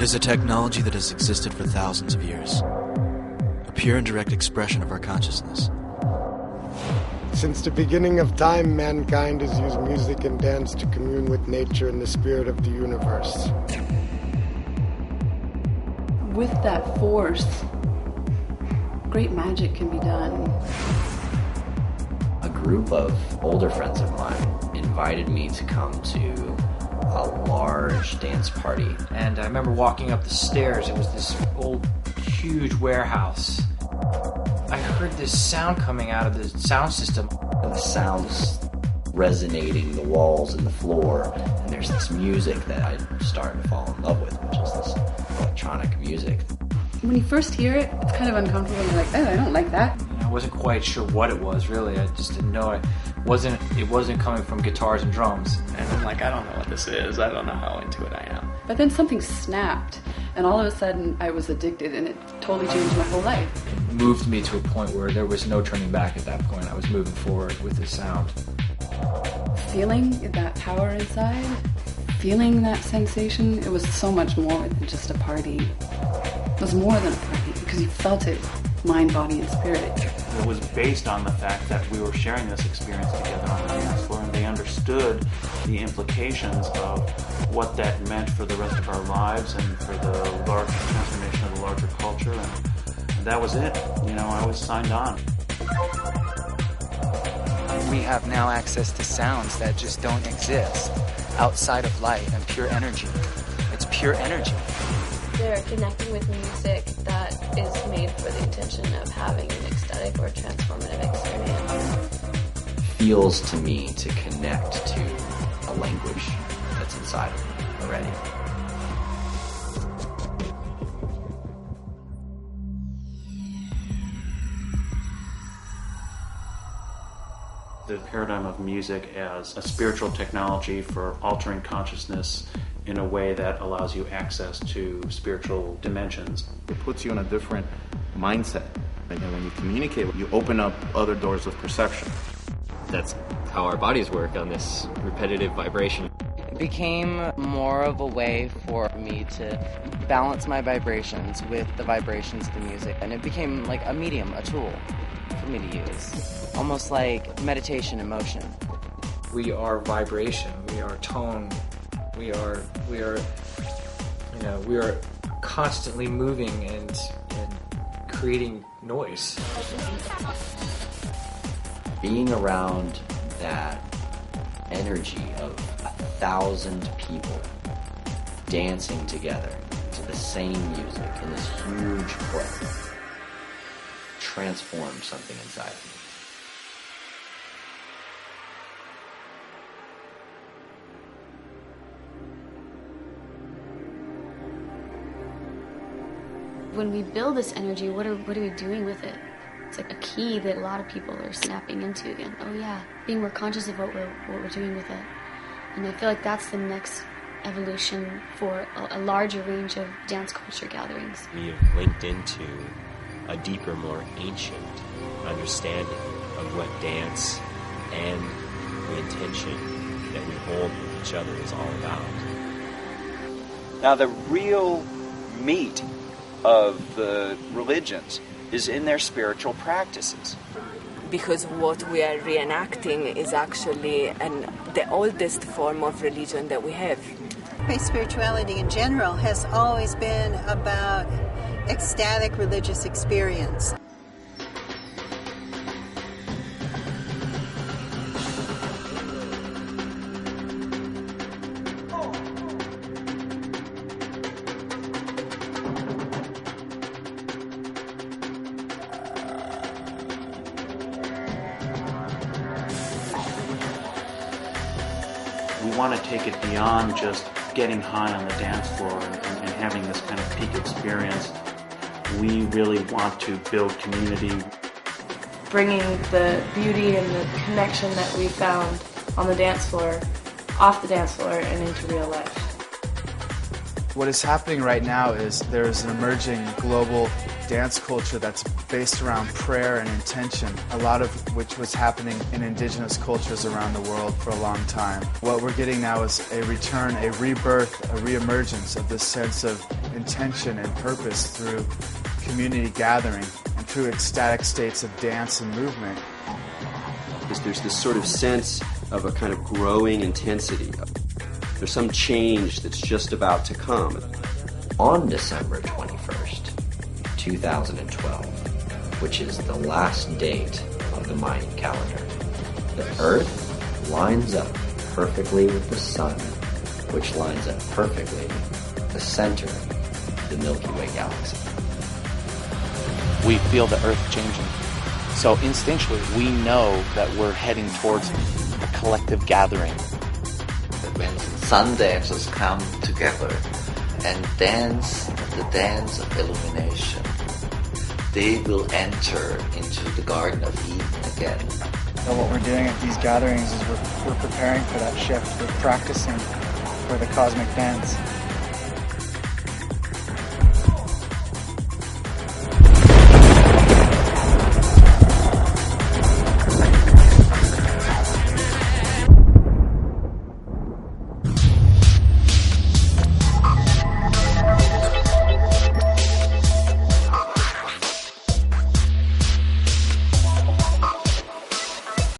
It is a technology that has existed for thousands of years. A pure and direct expression of our consciousness. Since the beginning of time, mankind has used music and dance to commune with nature and the spirit of the universe. With that force, great magic can be done. A group of older friends of mine invited me to come to a large dance party. And I remember walking up the stairs. It was this old, huge warehouse. I heard this sound coming out of the sound system. And the sounds resonating the walls and the floor. And there's this music that I started to fall in love with, which is this electronic music. When you first hear it, it's kind of uncomfortable and you're like, oh, I don't like that. I wasn't quite sure what it was, really. I just didn't know it. It wasn't coming from guitars and drums. And I'm like, I don't know what this is. I don't know how into it I am. But then something snapped, and all of a sudden I was addicted, and it totally changed my whole life. It moved me to a point where there was no turning back at that point. I was moving forward with the sound. Feeling that power inside, feeling that sensation, it was so much more than just a party. It was more than a party, because you felt it, mind, body, and spirit. It was based on the fact that we were sharing this experience together on the dance floor, and they understood the implications of what that meant for the rest of our lives and for the larger transformation of the larger culture, and that was it. You know, I was signed on. We have now access to sounds that just don't exist outside of light and pure energy. It's pure energy. They're connecting with music that is made for the intention of having an ecstatic or transformative experience. Feels to me to connect to a language that's inside of me already. The paradigm of music as a spiritual technology for altering consciousness in a way that allows you access to spiritual dimensions. It puts you in a different mindset. And when you communicate, you open up other doors of perception. That's how our bodies work on this repetitive vibration. It became more of a way for me to balance my vibrations with the vibrations of the music. And it became like a medium, a tool for me to use. Almost like meditation in motion. We are vibration. We are tone. We are constantly moving and creating noise. Being around that energy of 1,000 people dancing together to the same music in this huge club transformed something inside of me. When we build this energy, what are we doing with it? It's like a key that a lot of people are snapping into again. Oh yeah, being more conscious of what we're doing with it. And I feel like that's the next evolution for a larger range of dance culture gatherings. We have linked into a deeper, more ancient understanding of what dance and the intention that we hold with each other is all about. Now the real meat of the religions is in their spiritual practices. Because what we are reenacting is actually the oldest form of religion that we have. Spirituality in general has always been about ecstatic religious experience. We want to take it beyond just getting high on the dance floor and having this kind of peak experience. We really want to build community. Bringing the beauty and the connection that we found on the dance floor, off the dance floor, and into real life. What is happening right now is there is an emerging global dance culture that's based around prayer and intention, a lot of which was happening in indigenous cultures around the world for a long time. What we're getting now is a return, a rebirth, a reemergence of this sense of intention and purpose through community gathering and through ecstatic states of dance and movement. There's this sort of sense of a kind of growing intensity. There's some change that's just about to come. On December 21st, 2012, which is the last date of the Mayan calendar, the Earth lines up perfectly with the Sun, which lines up perfectly with the center of the Milky Way galaxy. We feel the Earth changing. So instinctually, we know that we're heading towards a collective gathering. When sun dancers come together and dance the dance of illumination, they will enter into the Garden of Eden again. So what we're doing at these gatherings is we're preparing for that shift. We're practicing for the cosmic dance.